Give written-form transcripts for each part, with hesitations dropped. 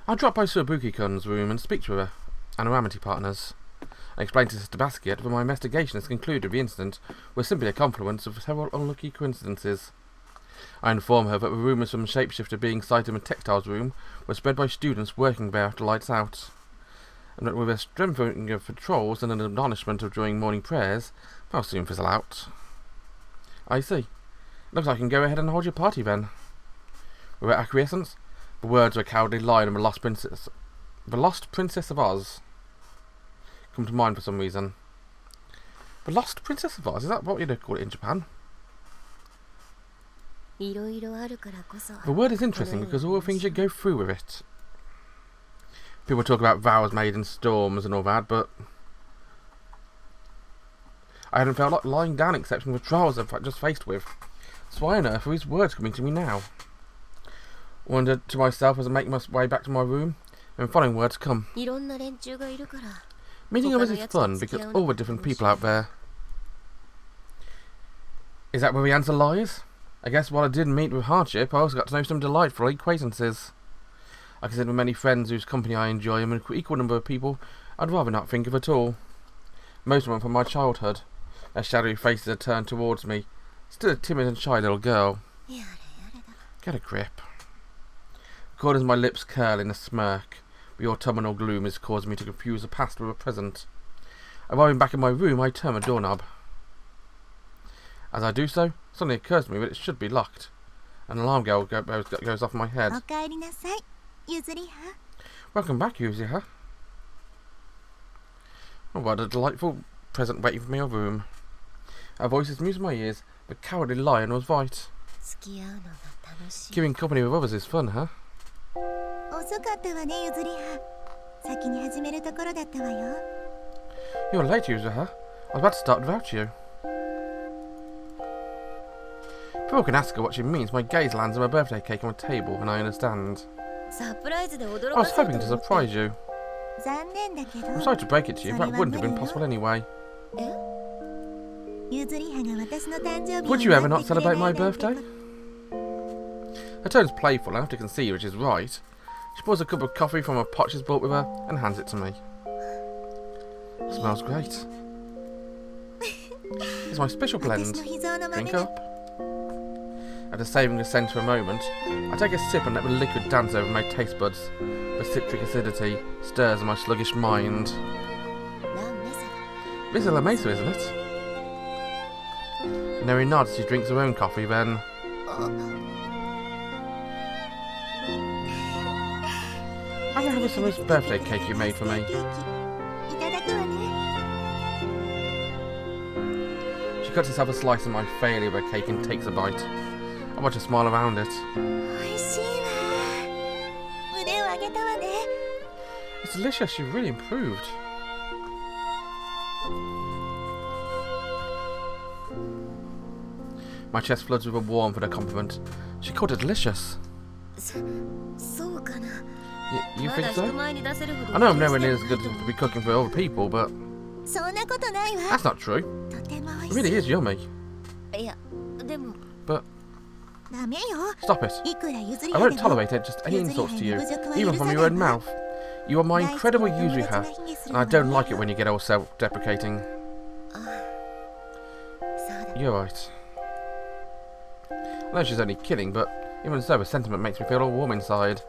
I dropped by Suoh-kun's room and speak to her and her amity partners. I explained to Sister Basquiat that my investigation has concluded the incident was simply a confluence of several unlucky coincidences. I informed her that the rumours from the shapeshifter being sighted in the textiles room were spread by students working there after lights out, and that with a strengthening of patrols and an admonishment of during morning prayers, they'll soon fizzle out. I see. Looks like I can go ahead and hold your party then. With her acquiescence, the words of a cowardly lion and the lost Princess of Oz come to mind for some reason. The Lost Princess of Oz, is that what you'd call it in Japan? The word is interesting because of all the things you go through with it. People talk about vows made in storms and all that, but I hadn't felt like lying down except for the trials I've just faced with. So why on earth are these words coming to me now? I wondered to myself as I make my way back to my room, and the following words come. Meeting others is fun because all the different people out there. Is that where the answer lies? I guess while I did meet with hardship, I also got to know some delightful acquaintances. I consider many friends whose company I enjoy and an equal number of people I'd rather not think of at all. Most of them from my childhood. Their shadowy faces are turned towards me, still a timid and shy little girl. Get a grip. The corners of my lips curl in a smirk, but your autumnal gloom is causing me to confuse the past with the present. Arriving back in my room, I turn the doorknob. As I do so, suddenly occurs to me that it should be locked. An alarm bell goes off in my head. Welcome back, Yuzuriha. Oh, what a delightful present waiting for me in my room. Her voice is music in my ears. The cowardly lion was right. Keeping company with others is fun, huh? You're late, Yuzuriha. I was about to start without you. People can ask her what she means. My gaze lands on my birthday cake on the table, and I understand. I was hoping to surprise you. I'm sorry to break it to you, but that wouldn't have been possible anyway. Would you ever not celebrate my birthday? Her tone's playful, I have to concede which is right. She pours a cup of coffee from a pot she's brought with her and hands it to me. It smells great. It's my special blend. Drink up. After saving the scent for a moment, I take a sip and let the liquid dance over my taste buds. The citric acidity stirs in my sluggish mind. This is La Mesa, isn't it? Neri nods as she drinks her own coffee, then... I'm going to have some of this birthday cake you made for me. She cuts herself a slice of my failure of her cake and takes a bite. I watch her smile around it. It's delicious, you've really improved. My chest floods with a warmth for the compliment. She called it delicious. You think so? I know I'm nowhere near as good to be cooking for other people, but... That's not true. It really is yummy. But... Stop it. I won't tolerate it, just any insults to you, even from your own mouth. You are my incredible Yuzuriha, and I don't like it when you get all self-deprecating. You're right. I know she's only kidding, but even so, the sentiment makes me feel all warm inside.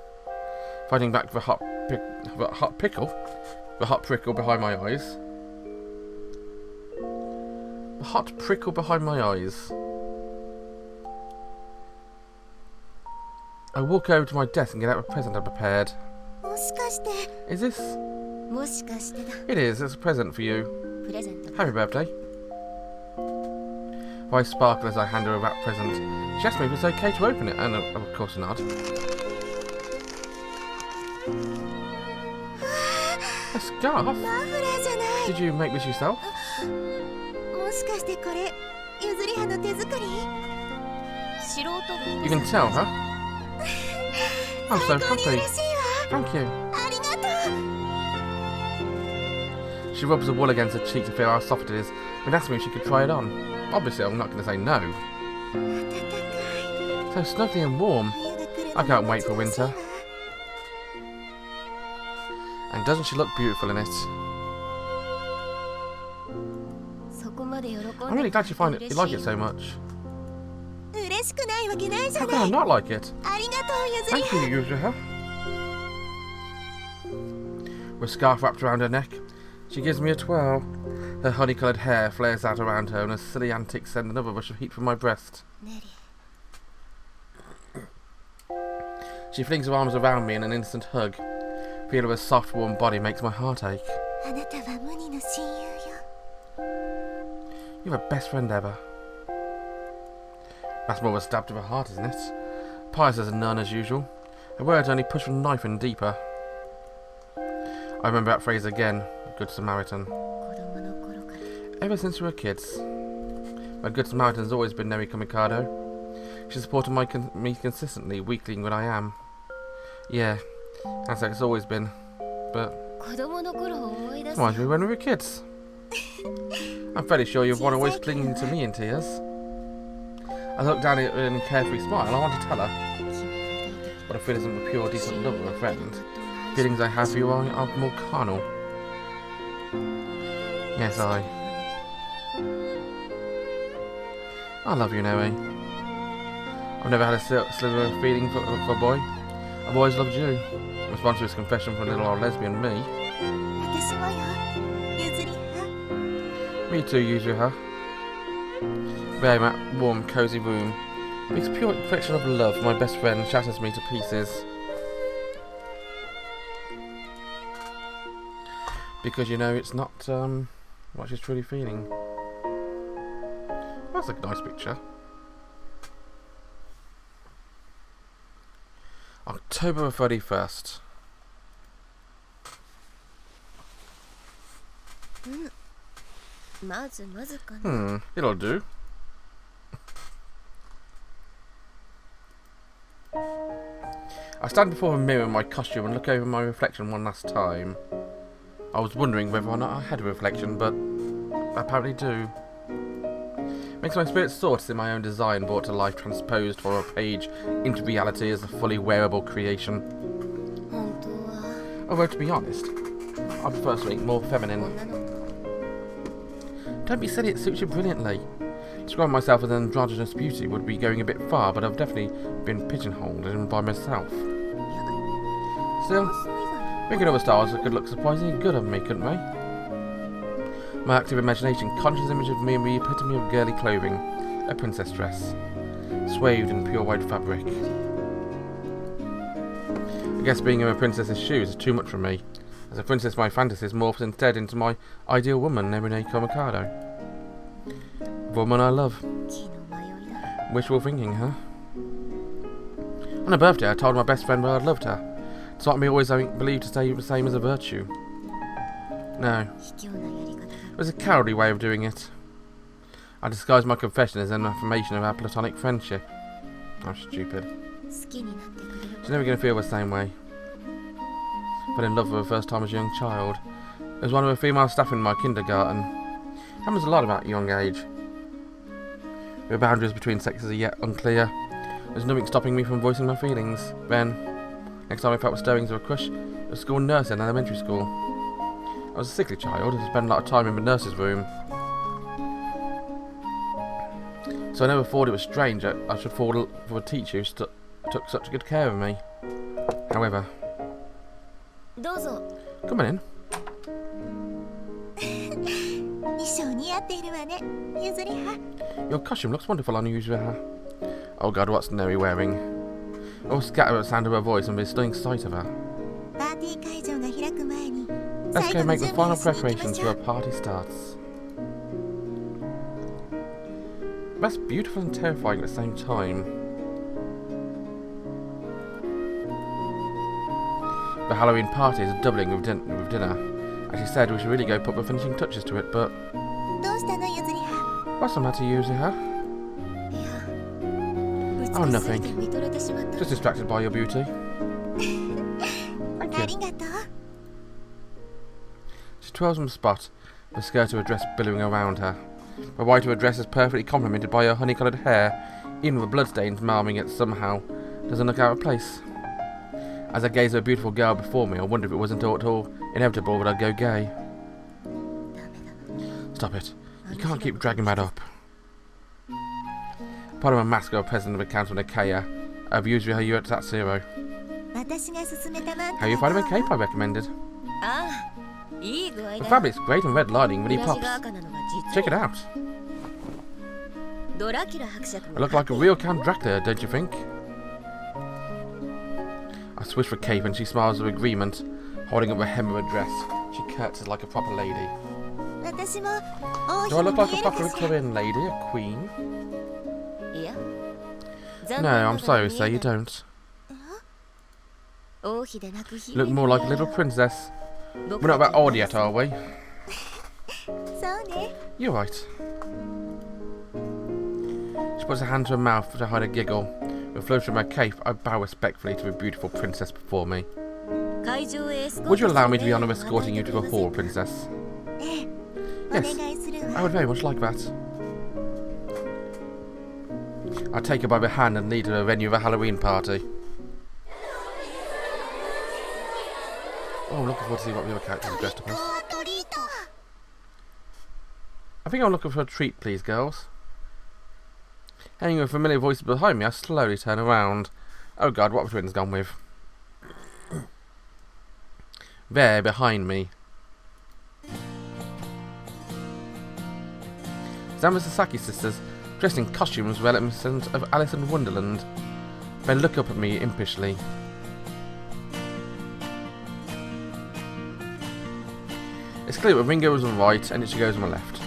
Fighting back the hot prickle behind my eyes. The hot prickle behind my eyes. I walk over to my desk and get out a present I prepared. Is this? It is. It's a present for you. Happy birthday. I sparkle as I hand her a wrapped present. She asked me if it's okay to open it, and of course not. A scarf? Did you make this yourself? You can tell, huh? I'm so happy. Thank you. She rubs the wool against her cheek to feel how soft it is, and asks me if she could try it on. Obviously, I'm not going to say no. So snuggly and warm. I can't wait for winter. And doesn't she look beautiful in it? I'm really glad you like it so much. How can I not like it? Thank you, Yuzuriha. With a scarf wrapped around her neck, she gives me a twirl. Her honey-coloured hair flares out around her, and her silly antics send another rush of heat from my breast. She flings her arms around me in an instant hug. Feel of her soft, warm body makes my heart ache. You're the best friend ever. That's more of a stab to the heart, isn't it? Pious as a nun, as usual. Her words only push the knife in deeper. I remember that phrase again, Good Samaritan. Ever since we were kids, my Good Samaritan has always been Neriko Mikado. She supported me consistently, weakling when I am. Yeah, that's how it's always been. But reminds me when we were kids. I'm fairly sure you're one always clinging to me in tears. I looked down at her in a carefree smile, and I want to tell her what I feel isn't the pure, decent love of a friend. Feelings I have for you are more carnal. Yes, I love you, Noe. I've never had a sliver of feeling for a boy. I've always loved you. In response to his confession from little old lesbian me. Me too, Yuzuriha. Very warm, cosy room. This pure infection of love, my best friend, shatters me to pieces. Because, you know, it's not what she's truly feeling. That's a nice picture. October 31st. It'll do. I stand before a mirror in my costume and look over my reflection one last time. I was wondering whether or not I had a reflection, but I apparently do. Makes my spirit soar to see my own design brought to life, transposed for a page into reality as a fully wearable creation. Although, to be honest, I prefer something more feminine. Don't be silly, it suits you brilliantly. Describing myself as an androgynous beauty would be going a bit far, but I've definitely been pigeonholed and by myself. Still, we could other styles that could look surprisingly good on me, couldn't we? My active imagination conjures image of me in the epitome of girly clothing, a princess dress, swathed in pure white fabric. I guess being in a princess's shoes is too much for me. As a princess, my fantasies morphs instead into my ideal woman, Neriko Mikado. The woman I love. Wishful thinking, huh? On her birthday, I told my best friend that I'd loved her. It's not me always believed to say the same as a virtue. No. It was a cowardly way of doing it. I disguised my confession as an affirmation of our platonic friendship. I'm stupid. She's never going to feel the same way. Fell in love for the first time as a young child. It was one of the female staff in my kindergarten. Happens a lot about a young age. The boundaries between sexes are yet unclear. There's nothing stopping me from voicing my feelings. Then, next time I felt the stirrings of a crush, it was school nurse in elementary school. I was a sickly child and spent a lot of time in the nurse's room. So I never thought it was strange that I should fall for a teacher who took such good care of me. However... Come on in. Your costume looks wonderful on you, Yuzuriha. Oh god, what's Neri wearing? I was scattered at the sound of her voice and the stunning sight of her. Let's go make the final preparations for our party starts. That's beautiful and terrifying at the same time. The Halloween party is doubling with dinner. As she said, we should really go put the finishing touches to it, but... What's the matter, Yuzuriha? Oh, nothing. Just distracted by your beauty. Thank you. She twirls on the spot, the skirt of her dress billowing around her. The white of her dress is perfectly complemented by her honey-coloured hair, even with the bloodstains marring it somehow. Doesn't look out of place. As I gazed at a beautiful girl before me, I wondered if it wasn't at all inevitable that I'd go gay. Stop it. You can't keep dragging that up. Part of my mask of president of the Council of Nicaea, of Yuzuriha Yatsushiro. How you find a cape I recommended? The fabric's great and red lining really pops. Check it out. I look like a real Count Dracula, don't you think? I swish for cape and she smiles with agreement, holding up the hem of her dress. She curtsies like a proper lady. Do I look like a proper Victorian lady, a queen? No, I'm sorry, sir, you don't. You look more like a little princess. We're not that old yet, are we? You're right. She puts her hand to her mouth to hide a giggle. With a flourish of my cape, I bow respectfully to the beautiful princess before me. Would you allow me to be honored escorting you to the hall, princess? Yes, I would very much like that. I take her by the hand and lead her to the venue of a Halloween party. Oh, I'm looking forward to see what the other characters are dressed up as. I think I'm looking for a treat, please, girls. Hearing a familiar voice behind me, I slowly turn around. Oh god, what have twins gone with? There, behind me. Zama Sasaki sisters, dressed in costumes reminiscent of Alice in Wonderland. They look up at me impishly. It's clear that Ringo is on the right and Ichigo is on the left.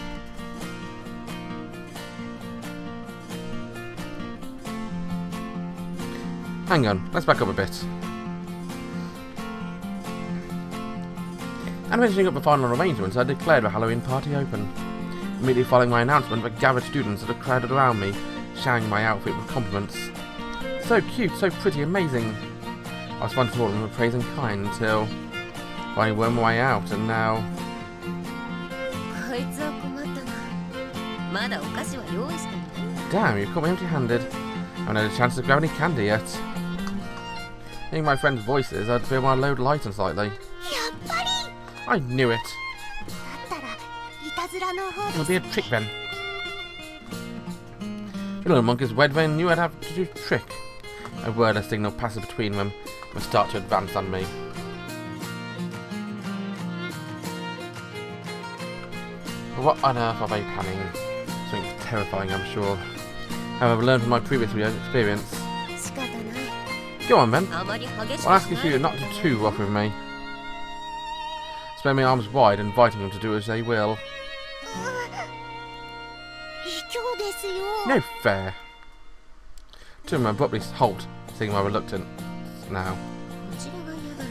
Hang on, let's back up a bit. And finishing up the final arrangements, I declared the Halloween party open. Immediately following my announcement, the gathered students had crowded around me, showering my outfit with compliments. So cute, so pretty, amazing. I responded to all of them with praise and kind until finally wormed my way out, and now... Damn, you've caught me empty-handed. I haven't had a chance to grab any candy yet. Hearing my friends' voices, I'd feel my load lighten slightly. I knew it. It'll be a trick then. The little monkeys wed then knew I'd have to do a trick. A wordless signal passes between them and start to advance on me. But what on earth are they planning? Something terrifying, I'm sure. However, I've learned from my previous experience. Go on then. I'll ask you not to too rough with me. Spread my arms wide, inviting them to do as they will. No fair. Two of them abruptly halt, seeing my reluctance now.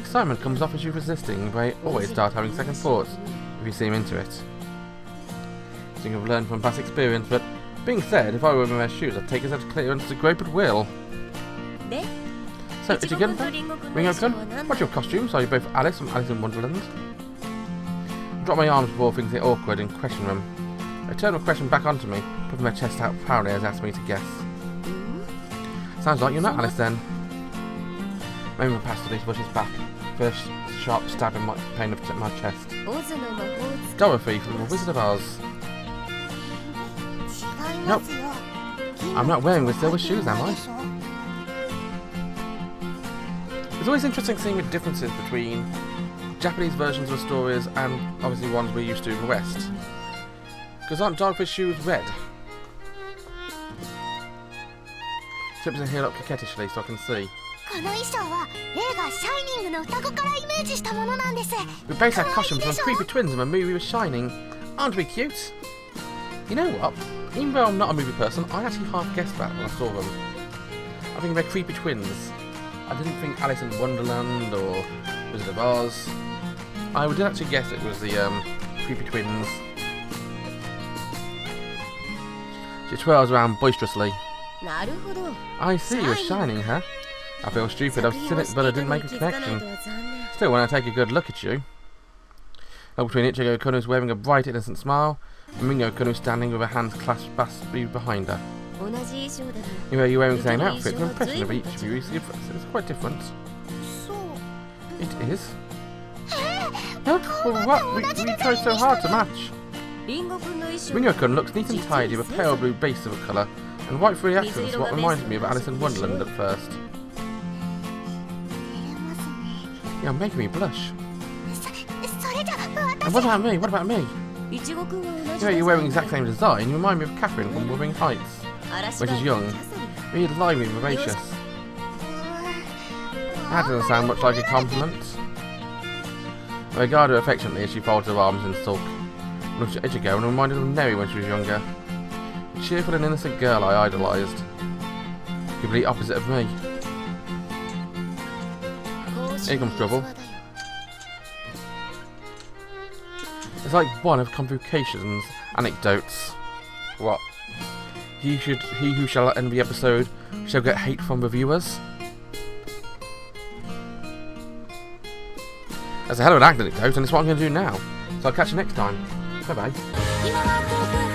Excitement comes off as you resisting, they always start having second thoughts if you seem into it. I think I've learned from past experience, but being said, if I were in their shoes, I'd take as much clearance to grope at will. So, Ichigo, Ringo-kun, what's your costumes? Are you both Alice from Alice in Wonderland? I drop my arms before things get awkward and question them. They turn the question back onto me, putting their chest out proudly as they ask me to guess. Sounds like you're not Alice then. Maybe my pastor pushes back. First sharp stab in my pain of my chest. Dorothy from the Wizard of Oz. Nope. I'm not wearing the silver shoes, am I? It's always interesting seeing the differences between Japanese versions of stories and obviously ones we're used to in the West. Because aren't Dorothy's shoes red? Tips her heel up coquettishly so I can see. We base our costumes on creepy twins in the movie with Shining. Aren't we cute? You know what? Even though I'm not a movie person, I actually half guessed that when I saw them. I think they're creepy twins. I didn't think Alice in Wonderland or Wizard of Oz. I did actually guess it was the creepy twins. She twirls around boisterously. I see, you're Shining, huh? I feel stupid, I've seen it, but I didn't make a connection. Still, when I take a good look at you. Now between Ichigo-kun, who's wearing a bright, innocent smile, and Ringo-kun, who's standing with her hands clasped behind her. You're wearing the same outfit, the impression of each of you is quite different. It is? Huh? Well, what? We tried so hard to match. Ringo-kun looks neat and tidy with a pale blue base of a colour, and white for the accents what reminded me of Alice in Wonderland at first. You're making me blush. And what about me? What about me? You're wearing the exact same design. You remind me of Catherine from Wuthering Heights, when she's young. Really lively and vivacious. That doesn't sound much like a compliment. I regard her affectionately as she folds her arms in sulk. Looks at Ichigo and reminded of Neri when she was younger. A cheerful and innocent girl I idolised. Complete opposite of me. Here comes trouble. It's like one of Convocation's anecdotes. What? He who shall end the episode shall get hate from reviewers. That's a hell of an anecdote, and it's what I'm going to do now. So I'll catch you next time. Bye bye.